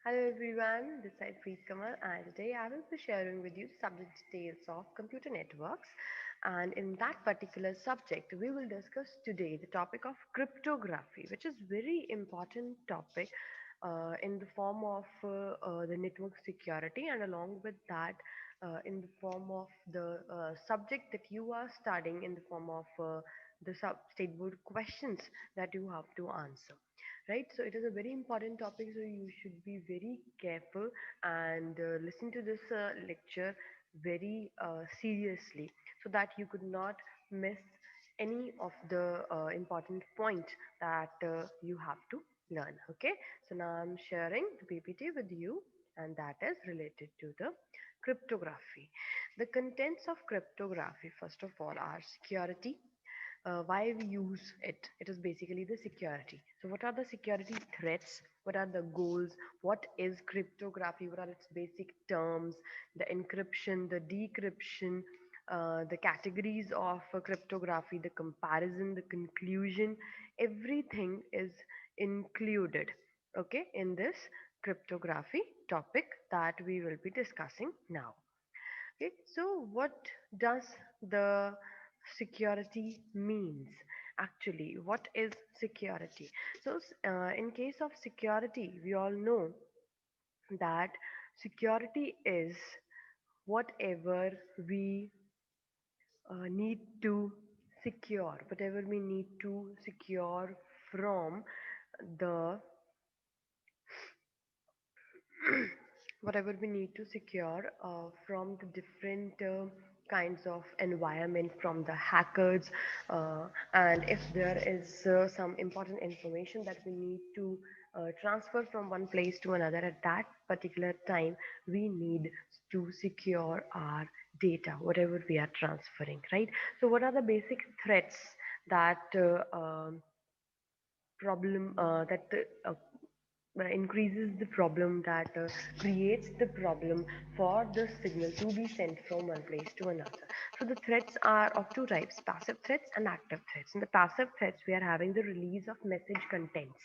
Hello everyone, this is Preet Kamal and today I will be sharing with you subject details of computer networks, and in that particular subject we will discuss today the topic of cryptography, which is very important topic in the form of the network security, and along with that in the form of the subject that you are studying in the form of the state board questions that you have to answer, right? So it is a very important topic, so you should be very careful and listen to this lecture very seriously, so that you could not miss any of the important point that you have to learn. Okay, so now I'm sharing the ppt with you, and that is related to the cryptography. The contents of cryptography, first of all, are security. Why we use it? It is basically the security. So what are the security threats? What are the goals? What is cryptography? What are its basic terms? The encryption, the decryption, the categories of cryptography, the comparison, the conclusion, everything is included, okay, in this cryptography topic that we will be discussing now. Okay, so what does the security means? Actually, what is security? So, in case of security, we all know that security is whatever we need to whatever we need to secure from the whatever we need to secure from the different kinds of environment, from the hackers, and if there is some important information that we need to transfer from one place to another at that particular time, we need to secure our data, whatever we are transferring, right? So what are the basic threats that problem that increases the problem, that creates the problem for the signal to be sent from one place to another? So the threats are of two types: passive threats and active threats. In the passive threats, we are having the release of message contents,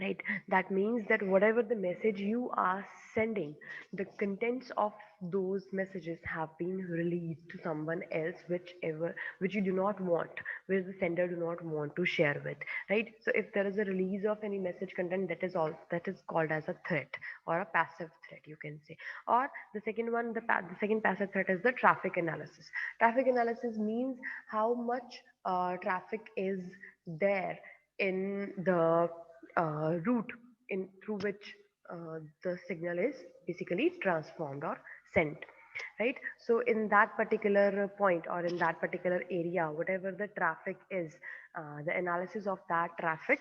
right? That means that whatever the message you are sending, the contents of those messages have been released to someone else, which you do not want, which the sender do not want to share with, right? So if there is a release of any message content, that is called as a threat, or a passive threat, you can say. Or the second one, the second passive threat is the traffic analysis. Traffic analysis means how much traffic is there in the route in through which the signal is basically transformed or sent, right? So in that particular point, or in that particular area, whatever the traffic is, the analysis of that traffic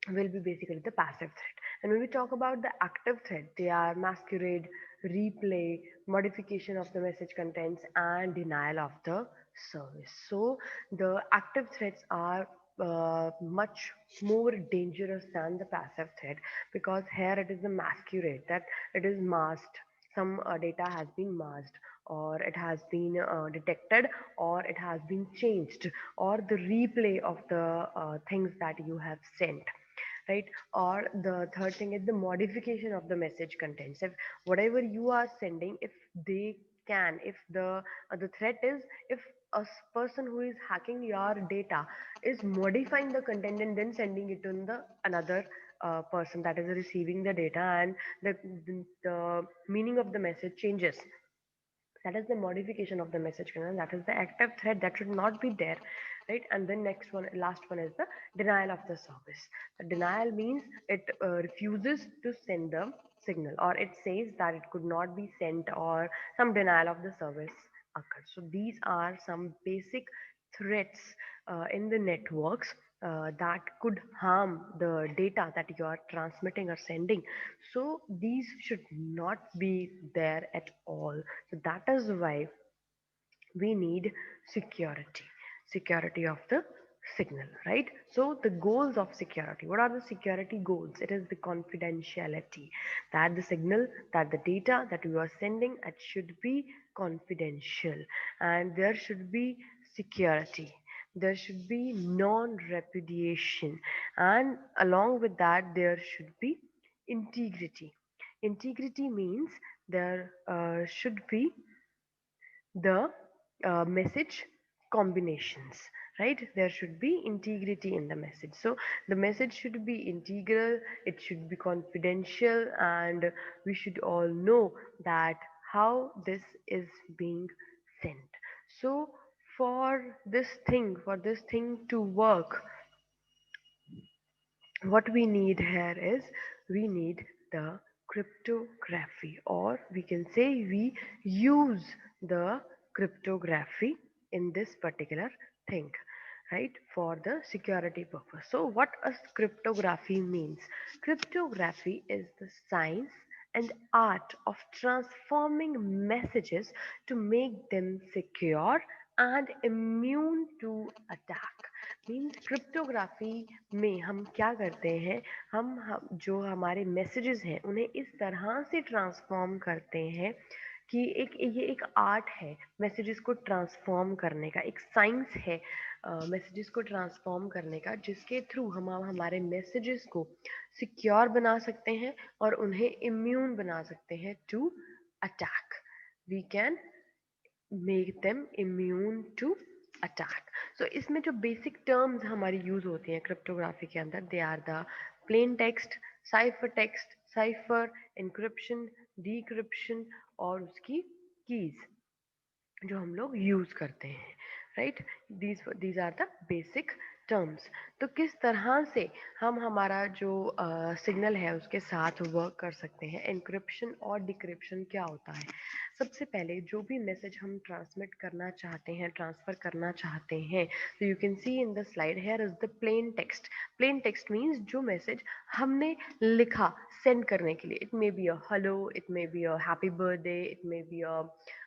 will be basically the passive threat. And when we talk about the active threat, they are masquerade, replay, modification of the message contents, and denial of the service. So the active threats are much more dangerous than the passive threat, because here it is the masquerade, that it is masked. Some data has been masked, or it has been detected, or it has been changed, or the replay of the things that you have sent, right? Or the third thing is the modification of the message contents. If whatever you are sending, if they can, if the threat is, if person who is hacking your data is modifying the content and then sending it to the another person that is receiving the data, and the meaning of the message changes, that is the modification of the message content, that is the active threat that should not be there, right? And then next one, last one, is the denial of the service. The denial means it refuses to send the signal, or it says that it could not be sent, or some denial of the service occurs. So these are some basic threats in the networks that could harm the data that you are transmitting or sending. So these should not be there at all. So that is why we need security, security of the signal, right? So the goals of security, what are the security goals? It is the confidentiality, that the signal, that the data that you are sending, it should be confidential, and there should be security, there should be non repudiation, and along with that there should be integrity. Integrity means there should be the message combinations, right? There should be integrity in the message. So the message should be integral, it should be confidential, and we should all know that how this is being sent. So for this thing to work, what we need here is we need the cryptography, or we can say we use the cryptography in this particular thing, right, for the security purpose. So what a cryptography means: cryptography is the science and art of transforming messages to make them secure and immune to attack. Means cryptography में हम क्या करते हैं, हम जो हमारे messages हैं उन्हें इस तरह से ट्रांसफॉर्म करते हैं कि ये एक आर्ट है मैसेजेस को ट्रांसफॉर्म करने का, एक साइंस है मैसेजेस को ट्रांसफॉर्म करने का, जिसके थ्रू हम हमारे मैसेजेस को सिक्योर बना सकते हैं और उन्हें इम्यून बना सकते हैं to attack. We can make them immune to attack. So इसमें जो बेसिक टर्म्स हमारी यूज होती हैं क्रिप्टोग्राफी के अंदर, they are the plain text, cipher, encryption, decryption और उसकी कीज जो हम लोग यूज करते हैं, right. These are the basic terms. तो किस तरह से हम हमारा जो सिग्नल है उसके साथ वर्क कर सकते हैं. एनक्रिप्शन और डिक्रिप्शन क्या होता है? सबसे पहले जो भी मैसेज हम ट्रांसमिट करना चाहते हैं, ट्रांसफर करना चाहते हैं, तो you can see in the slide here is the plain text. Plain text means जो मैसेज हमने लिखा सेंड करने के लिए. It may be a hello, it may be a happy birthday, it may B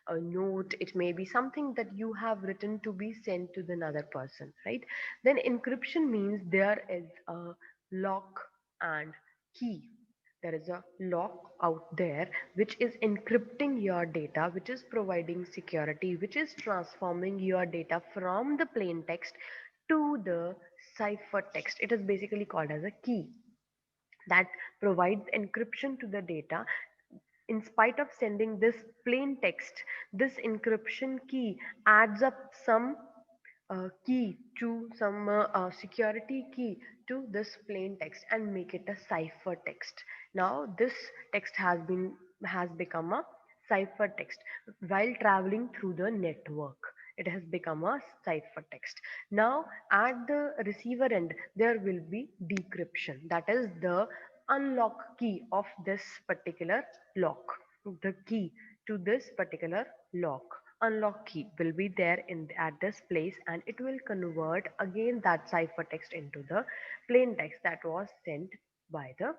a note, it may be something that you have written to be sent to another person, right? Then encryption means there is a lock and key. There is a lock out there which is encrypting your data, which is providing security, which is transforming your data from the plain text to the cipher text. It is basically called as a key that provides encryption to the data. In spite of sending this plain text, this encryption key adds up some key to some security key to this plain text and make it a cipher text. Now this text has become a cipher text while traveling through the network. It has become a cipher text. Now at the receiver end there will be decryption, that is the unlock key of this particular lock. The key to this particular lock, unlock key, will be there in at this place, and it will convert again that ciphertext into the plain text that was sent by the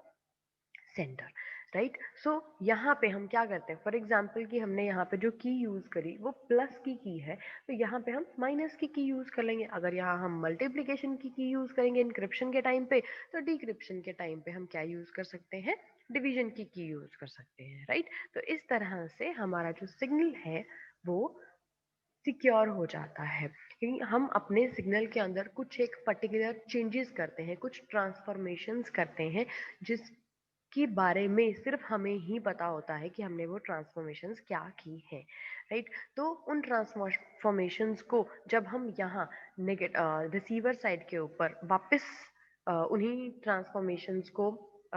centre, right. So यहाँ पे हम क्या करते हैं, for example कि हमने यहाँ पे जो की यूज करी वो प्लस की है, तो यहाँ पे हम माइनस की यूज कर लेंगे. अगर यहाँ हम मल्टीप्लीकेशन की यूज करेंगे इंक्रिप्शन के टाइम पे, तो डिक्रिप्शन के टाइम पे हम क्या यूज कर सकते हैं, डिवीजन की यूज कर सकते हैं, राइट. तो इस तरह से हमारा जो सिग्नल है वो सिक्योर हो जाता है, क्योंकि हम अपने सिग्नल के अंदर कुछ एक पर्टिकुलर चेंजेस करते हैं, कुछ ट्रांसफॉर्मेशंस करते हैं जिस के बारे में सिर्फ हमें ही पता होता है कि हमने वो ट्रांसफॉर्मेशंस क्या की है, राइट. तो उन ट्रांसफॉर्मेशंस को जब हम यहाँ रिसीवर साइड के ऊपर वापस उन्हीं ट्रांसफॉर्मेशंस को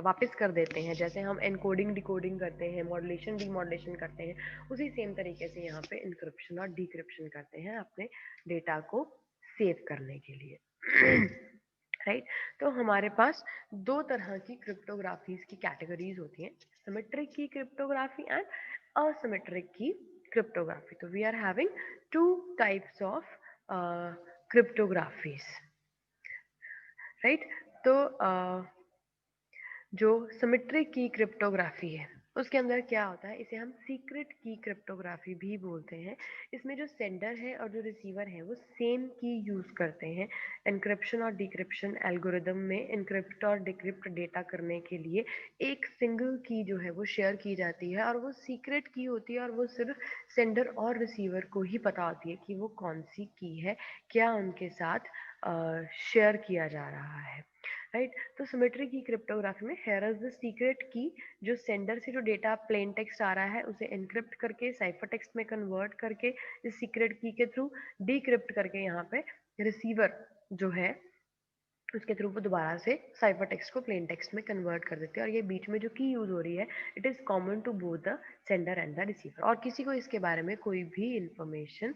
वापस कर देते हैं, जैसे हम एनकोडिंग डिकोडिंग करते हैं, मॉड्यूलेशन डीमॉड्यूलेशन करते हैं, उसी सेम तरीके से यहाँ पे इंक्रिप्शन और डिक्रिप्शन करते हैं अपने डेटा को सेव करने के लिए. राइट. तो हमारे पास दो तरह की क्रिप्टोग्राफीज की कैटेगरीज होती हैं, symmetric key cryptography and asymmetric key cryptography. तो we are having two types of cryptographies, right. तो जो सिमेट्रिक की क्रिप्टोग्राफी है उसके अंदर क्या होता है, इसे हम सीक्रेट की क्रिप्टोग्राफी भी बोलते हैं. इसमें जो सेंडर है और जो रिसीवर है वो सेम की यूज करते हैं. एनक्रिप्शन और डिक्रिप्शन एल्गोरिदम में इनक्रिप्ट और डिक्रिप्ट डेटा करने के लिए एक सिंगल की जो है वो शेयर की जाती है, और वो सीक्रेट की होती है, और वो सिर्फ सेंडर और रिसीवर को ही पता होती है कि वो कौन सी की है, क्या उनके साथ शेयर किया जा रहा है, राइट। तो सिमेट्री की क्रिप्टोग्राफी में हेयर इज द सीक्रेट की, जो सेंडर से जो डेटा प्लेन टेक्स्ट आ रहा है उसे एनक्रिप्ट करके साइफर टेक्स्ट में कन्वर्ट करके इस सीक्रेट की के थ्रू डिक्रिप्ट करके यहाँ पे रिसीवर जो है उसके थ्रू वो दोबारा से साइफर टेक्स्ट को प्लेन टेक्स्ट में कन्वर्ट कर देते हैं। और ये बीच में जो की यूज हो रही है, it is common to both the sender and the receiver, और किसी को इसके बारे में कोई भी इंफॉर्मेशन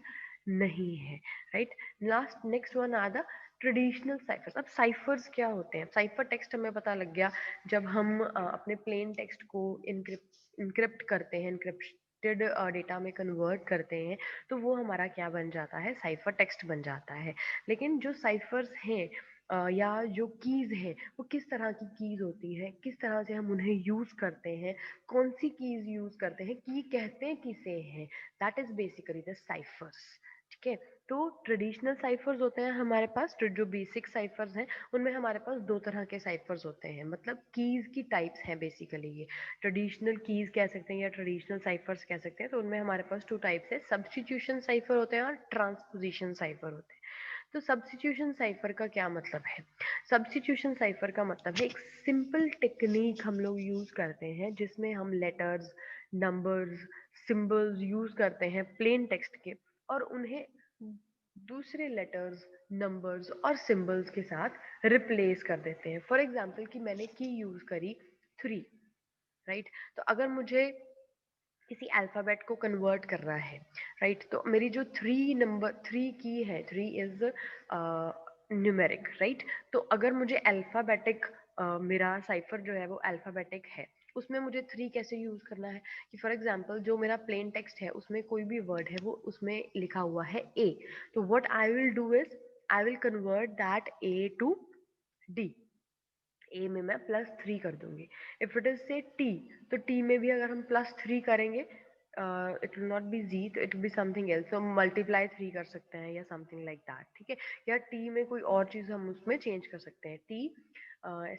नहीं है। Right. Last next one are the traditional ciphers. अब साइफर्स क्या होते हैं? साइफर टेक्स्ट हमें पता लग गया, जब हम अपने प्लेन टेक्स्ट को इनक्रिप्ट करते हैं, इनक्रिप्टेड डेटा में कन्वर्ट करते हैं, तो वो हमारा क्या बन जाता है? साइफर टेक्स्ट बन जाता है। लेकिन जो साइफर्स हैं या जो कीज है, वो किस तरह की कीज होती है, किस तरह से हम उन्हें यूज करते हैं, कौन सी कीज यूज करते हैं, की कहते हैं किसे हैं, that is basically the cyphers. ठीक है। तो ट्रेडिशनल साइफर्स होते हैं हमारे पास, जो बेसिक साइफर्स हैं उनमें हमारे पास दो तरह के साइफर्स होते हैं, मतलब कीज की टाइप्स हैं बेसिकली ये। ट्रेडिशनल कीज कह सकते हैं या ट्रेडिशनल साइफर्स कह सकते हैं। तो उनमें हमारे पास टू टाइप्स है, सब्स्टिट्यूशन साइफर होते हैं और ट्रांसपोजिशन साइफर होते हैं। तो सब्स्टिट्यूशन साइफर का क्या मतलब है? सब्स्टिट्यूशन साइफर का मतलब है एक सिंपल टेक्निक हम लोग यूज करते हैं जिसमें हम लेटर्स, नंबर्स, सिंबल्स यूज करते हैं प्लेन टेक्स्ट के, और उन्हें दूसरे लेटर्स, नंबर्स और सिंबल्स के साथ रिप्लेस कर देते हैं। फॉर एग्जाम्पल कि मैंने की यूज करी 3, राइट। तो अगर मुझे किसी अल्फाबेट को कन्वर्ट कर रहा है, राइट, तो मेरी जो 3 की है, 3 इज न्यूमेरिक, राइट। तो अगर मुझे अल्फाबेटिक मेरा साइफर जो है वो अल्फाबेटिक है, उसमें मुझे 3 कैसे यूज करना है? कि फॉर एग्जाम्पल जो मेरा प्लेन टेक्स्ट है उसमें कोई भी वर्ड है वो उसमें लिखा हुआ है ए, तो what I will do is I will convert that A to D. A में मैं +3 कर दूंगी। If it is say T, तो टी में भी अगर हम +3 करेंगे, it will not be G, तो it will be something else, तो मल्टीप्लाई 3 कर सकते हैं या समथिंग लाइक दैट। ठीक है। या टी में कोई और चीज हम उसमें चेंज कर सकते हैं, टी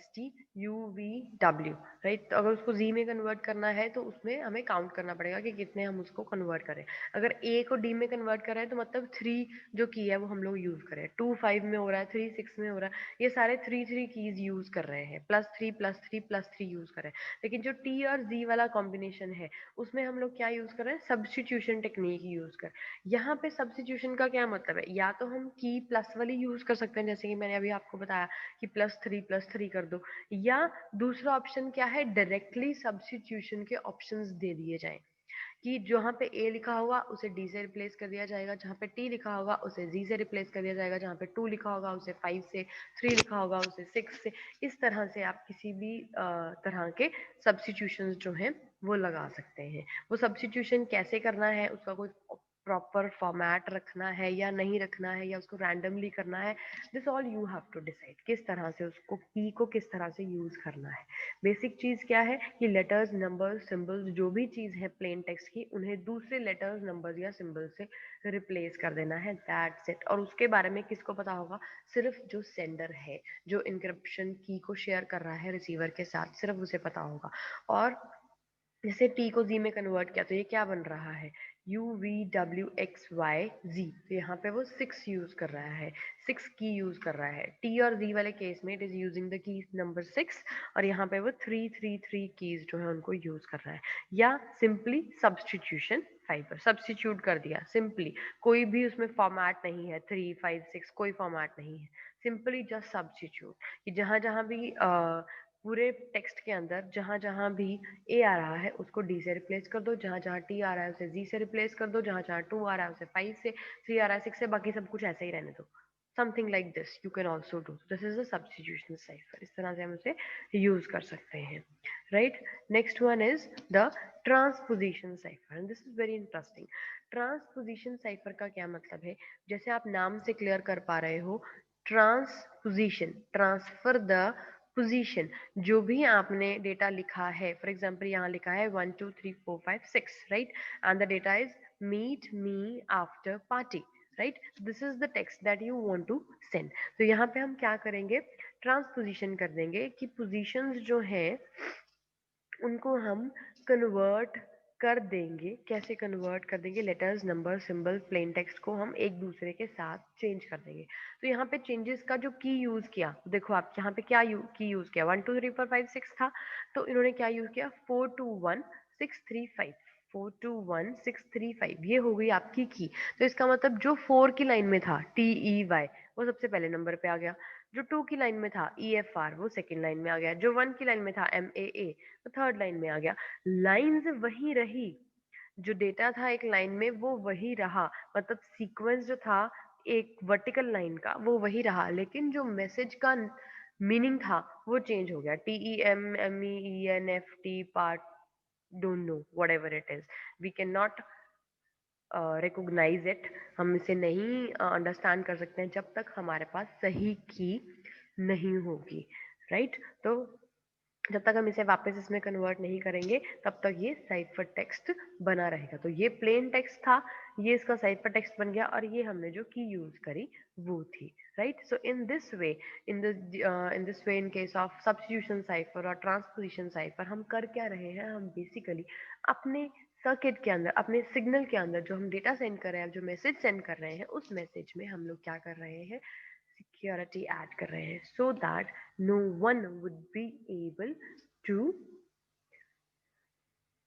STUVW, राइट। तो अगर उसको जी में कन्वर्ट करना है तो उसमें हमें काउंट करना पड़ेगा कि कितने हम उसको कन्वर्ट करें। अगर ए को डी में कन्वर्ट कर रहे हैं तो मतलब 3 जो की है वो हम लोग यूज करें। 2 5 में हो रहा है, 3 6 में हो रहा है, ये सारे 3 कीज यूज कर रहे हैं, +3 यूज कर रहे हैं। लेकिन जो टी और जी वाला कॉम्बिनेशन है उसमें हम लोग क्या यूज कर रहे हैं? सब्स्टिट्यूशन टेक्निक यूज कर। यहाँ पे सब्स्टिट्यूशन का क्या मतलब है? या तो हम की प्लस वाली यूज कर सकते हैं, जैसे कि मैंने अभी आपको बताया कि +3 कर दो, या दूसरा ऑप्शन क्या है? डायरेक्टली सब्स्टिट्यूशन के ऑप्शंस दे दिए जाएं कि जहाँ पे ए लिखा होगा उसे डी से रिप्लेस कर दिया जाएगा, जहाँ पे टी लिखा होगा उसे जी से रिप्लेस कर दिया जाएगा, जहाँ पे 2 लिखा होगा उसे 5 से, 3 लिखा होगा उसे 6 से। इस तरह से आप किसी भी तरह के सब्स्टिट्यूशंस जो हैं वो लगा सकते हैं। वो सब्स्टिट्यूशन कैसे करना है, उसका कोई प्रॉपर फॉर्मेट रखना है या नहीं रखना है, या उसको रैंडमली करना है, this all you have to decide किस तरह से उसको की को किस तरह से यूज करना है। बेसिक चीज क्या है कि लेटर्स, नंबर्स, सिंबल्स, जो भी चीज है प्लेन टेक्स्ट की, उन्हें दूसरे लेटर्स, नंबर्स या सिंबल से रिप्लेस कर देना है, दैट्स इट। और उसके बारे में किसको पता होगा? सिर्फ जो सेंडर है, जो इंक्रिप्शन की को शेयर कर रहा है रिसीवर के साथ, सिर्फ उसे पता होगा। और जैसे टी को जी में कन्वर्ट किया तो ये क्या बन रहा है? UVWXYZ, तो यहाँ पे वो 6 यूज कर रहा है, 6 की यूज कर रहा है। टी और जी वाले केस में it is using the key number 6, और यहाँ पे वो 3 कीज जो है उनको यूज कर रहा है। या सिंपली सब्स्टिट्यूशन फाइबर, सब्स्टिट्यूट कर दिया सिंपली, कोई भी उसमें फॉर्मेट नहीं है, 3 5 6 कोई फॉर्मेट नहीं है, सिंपली जस्ट सब्स्टिट्यूट। कि जहां जहां भी पूरे टेक्स्ट के अंदर जहां जहां भी ए आ रहा है उसको डी से रिप्लेस कर दो, जहां जहां टी आ रहा है उसे जी से रिप्लेस कर दो, जहां जहां 2 आ रहा है उसे 5 से, 3 आ रहा है 6 से, बाकी सब कुछ ऐसे ही रहने दो। Something like this you can also do, this is a substitution cipher. इस तरह से हम उसे यूज कर सकते हैं, right. Next one is the transposition cipher, and this is very interesting. Transposition cipher का क्या मतलब है? जैसे आप नाम से क्लियर कर पा रहे हो, ट्रांसपोजिशन, ट्रांसफर द पोजीशन, जो भी आपने डेटा लिखा है, फॉर एग्जाम्पल यहाँ लिखा है 1 2 3 4 5 6, right, and the data is meet me after party, right. This is the text that you want to send. तो यहाँ पे हम क्या करेंगे? ट्रांसपोजिशन कर देंगे कि पोजीशंस जो हैं उनको हम कन्वर्ट कर देंगे, कैसे कन्वर्ट कर देंगे letters, number, symbol, plain text को हम एक दूसरे के साथ चेंज कर देंगे। तो यहाँ पे चेंजेस का जो की यूज किया, देखो आप यहाँ पे क्या की यूज किया, 1 2 3 4 5 6 था, तो इन्होंने क्या यूज किया, 4 2 1 6 3 5, 4 2 1 6 3 5, ये हो गई आपकी की। तो इसका मतलब जो 4 की लाइन में था TEY वो सबसे पहले नंबर पे आ गया, जो 2 की लाइन में था EFR वो सेकेंड लाइन में आ गया, जो 1 की लाइन में था MAA वो थर्ड लाइन में आ गया। लाइंस वही रही, जो डेटा था एक लाइन में वो वही रहा, मतलब सीक्वेंस जो था एक वर्टिकल लाइन का वो वही रहा, लेकिन जो मैसेज का मीनिंग था वो चेंज हो गया। TEMMEENFT part, don't know whatever it is, we can not recognise it, हम इसे नहीं अंडरस्टैंड कर सकते हैं जब तक हमारे पास सही की नहीं होगी, राइट। तो जब तक हम इसे वापस इसमें कन्वर्ट नहीं करेंगे तब तक ये साइफर टेक्स्ट बना रहेगा। तो ये प्लेन टेक्स्ट था, ये इसका साइफर टेक्स्ट बन गया, और ये हमने जो की यूज करी वो थी, right. So in this way, in case of substitution cipher और ट्रांसपोजिशन साइफर, हम कर क्या रहे हैं, हम बेसिकली अपने सर्किट के अंदर, अपने सिग्नल के अंदर जो हम डेटा सेंड कर रहे हैं, जो मैसेज सेंड कर रहे हैं, उस मैसेज में हम लोग क्या कर रहे हैं, सिक्योरिटी ऐड कर रहे हैं, so that no one would be able to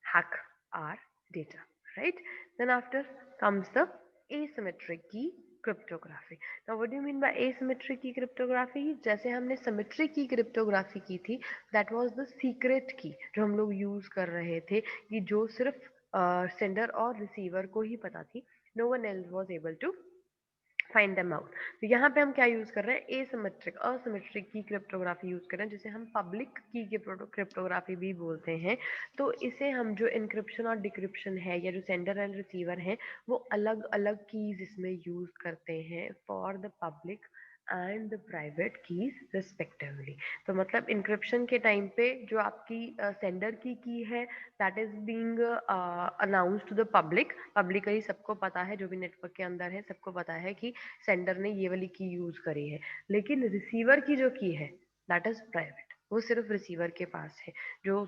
hack our data, right? Then after comes the asymmetric key cryptography. Now what do you mean by asymmetric key cryptography? जैसे हमने symmetric key cryptography की थी, that was the secret key जो हम लोग use कर रहे थे, कि जो सिर्फ सेंडर और रिसीवर को ही पता थी, no one else was able to find them out. तो यहाँ पे हम क्या यूज कर रहे हैं, asymmetric, asymmetric key cryptography use कर रहे हैं, जिसे हम पब्लिक की क्रिप्टोग्राफी भी बोलते हैं। तो इसे हम जो इंक्रिप्शन और डिक्रिप्शन है, या जो सेंडर एंड रिसीवर है, वो अलग अलग कीज इसमें यूज करते हैं for the public and the private keys respectively. तो मतलब इंक्रिप्शन के टाइम पे जो आपकी सेंडर की है, that is being announce to the public, publicly सबको पता है, जो भी नेटवर्क के अंदर है सबको पता है कि सेंडर ने ये वाली की यूज करी है। लेकिन रिसीवर की जो की है दैट इज प्राइवेट, वो सिर्फ रिसीवर के पास है, जो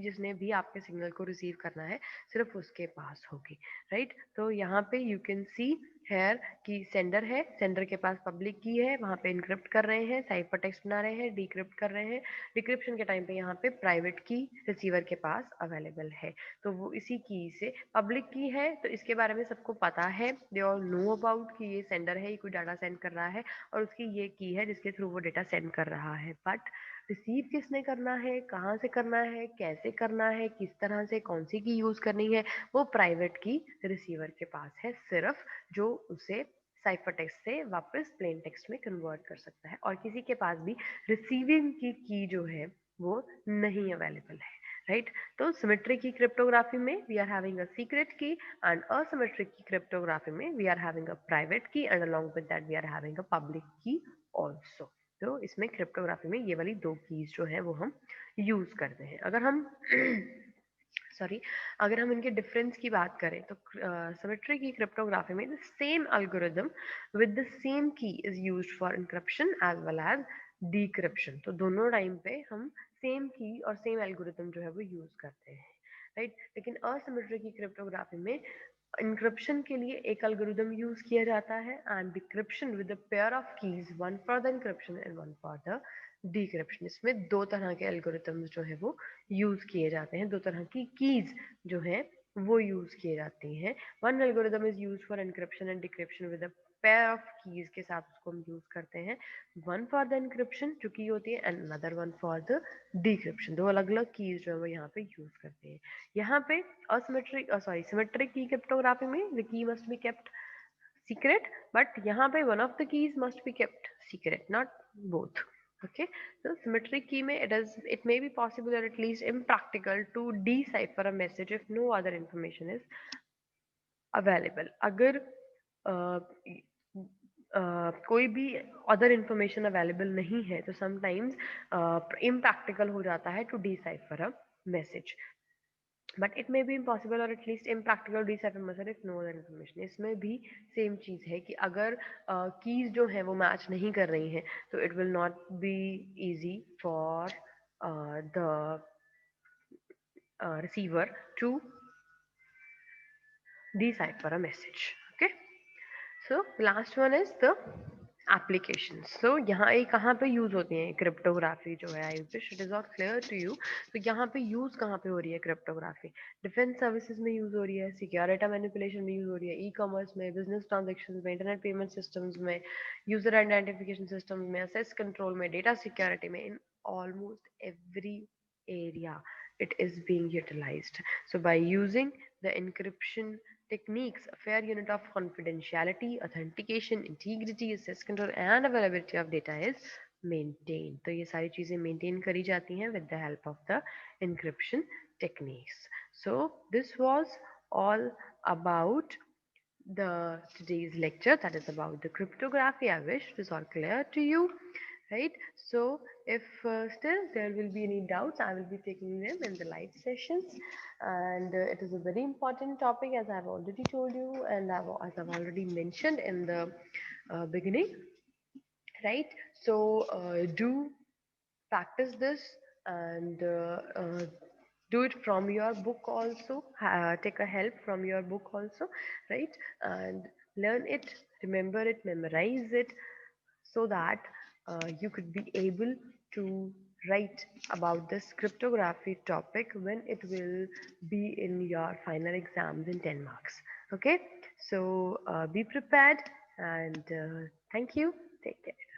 जिसने भी आपके सिग्नल को रिसीव करना है सिर्फ उसके पास होगी, राइट। तो यहाँ पे यू कैन सी हेयर कि सेंडर है, सेंडर के पास पब्लिक की है, वहाँ पे इनक्रिप्ट कर रहे हैं, साइफर टेक्स्ट बना रहे हैं, डिक्रिप्ट कर रहे हैं, डिक्रिप्शन के टाइम पे यहाँ पे प्राइवेट की रिसीवर के पास अवेलेबल है। तो वो इसी की से पब्लिक की है, तो इसके बारे में सबको पता है, दे ऑल नो अबाउट कि ये सेंडर है, ये कोई डाटा सेंड कर रहा है, और उसकी ये की है जिसके थ्रू वो डेटा सेंड कर रहा है। बट रिसीव किसने करना है, कहाँ से करना है, कैसे करना है, किस तरह से, कौन सी की यूज करनी है, वो प्राइवेट की रिसीवर के पास है सिर्फ, जो उसे साइफर टेक्स्ट से वापस प्लेन टेक्स्ट में कन्वर्ट कर सकता है, और किसी के पास भी रिसीविंग की जो है वो नहीं अवेलेबल है, राइट। तो सिमेट्रिक की क्रिप्टोग्राफी में we are having a secret key, and asymmetric key cryptography में we are having a private key, and along with that we are having a public key also. तो इसमें cryptography में ये वाली दो keys जो है वो हम यूज करते हैं। अगर हम सॉरी, अगर हम इनके डिफरेंस की बात करें तो सिमेट्री की क्रिप्टोग्राफी में the same algorithm with the same key is used for encryption as well as decryption. तो दोनों टाइम पे हम सेम की और सेम एल्गोरिदम जो है वो यूज करते हैं, राइट। लेकिन असिमेट्री की क्रिप्टोग्राफी में इंक्रिप्शन के लिए एक एल्गोरिदम यूज किया जाता है, and decryption with a pair of keys, one for the encryption and one for the decryption. इसमें दो तरह के एल्गोरिदम्स जो है वो यूज किए जाते हैं, दो तरह की कीज जो है वो यूज किए जाती हैं। One algorithm is use for encryption and decryption with a pair of keys के साथ उसको हम यूज करते हैं, वन फॉर द एनक्रिप्शन जो की होती है, and another one for the decryption. दो अलग अलग कीज जो है वो यहाँ पे यूज करते हैं। यहाँ पे सिमेट्रिक की क्रिप्टोग्राफी में the key must be kept secret, but यहाँ पे one of the keys must be kept secret, not both. Okay, so symmetric key में it may be possible or at least impractical to decipher a message if no other information is available. अगर कोई भी other information available नहीं है तो sometimes impractical हो जाता है to decipher a message, but it may be impossible और at least impractical decipher message if no other information. इसमें भी सेम चीज़ है कि अगर कीज जो है वो मैच नहीं कर रही हैं तो it will not be easy for the receiver to decipher a message. Okay. So the last one is the applications. So यहाँ ये कहाँ पे यूज होती है क्रिप्टोग्राफी जो है, I wish it is all clear to you. तो यहाँ पे यूज कहाँ पे हो रही है क्रिप्टोग्राफी? डिफेंस सर्विसेज में यूज हो रही है, सिक्योर डेटा मैनिपुलेशन में यूज हो रही है, ई कॉमर्स में, बिजनेस ट्रांजेक्शन में, इंटरनेट पेमेंट सिस्टम्स में, यूजर आइडेंटिफिकेशन सिस्टम में, असेस कंट्रोल में, डेटा सिक्योरिटी में, in almost every area it is being utilized. So by using the encryption techniques, a fair unit of confidentiality, authentication, integrity, access control and availability of data is maintained. तो ये सारी चीजें maintain करी जाती हैं with the help of the encryption techniques. So this was all about the today's lecture, that is about the cryptography. I wish it is all clear to you, right? So if still there will be any doubts, I will be taking them in the live sessions, and it is a very important topic, as I've already told you, and as I've already mentioned in the beginning, right? So do practice this, and do it from your book also. Take a help from your book also, right? And learn it, remember it, memorize it, so that you could be able to write about this cryptography topic when it will be in your final exams in 10 marks. Okay, so be prepared, and thank you. Take care.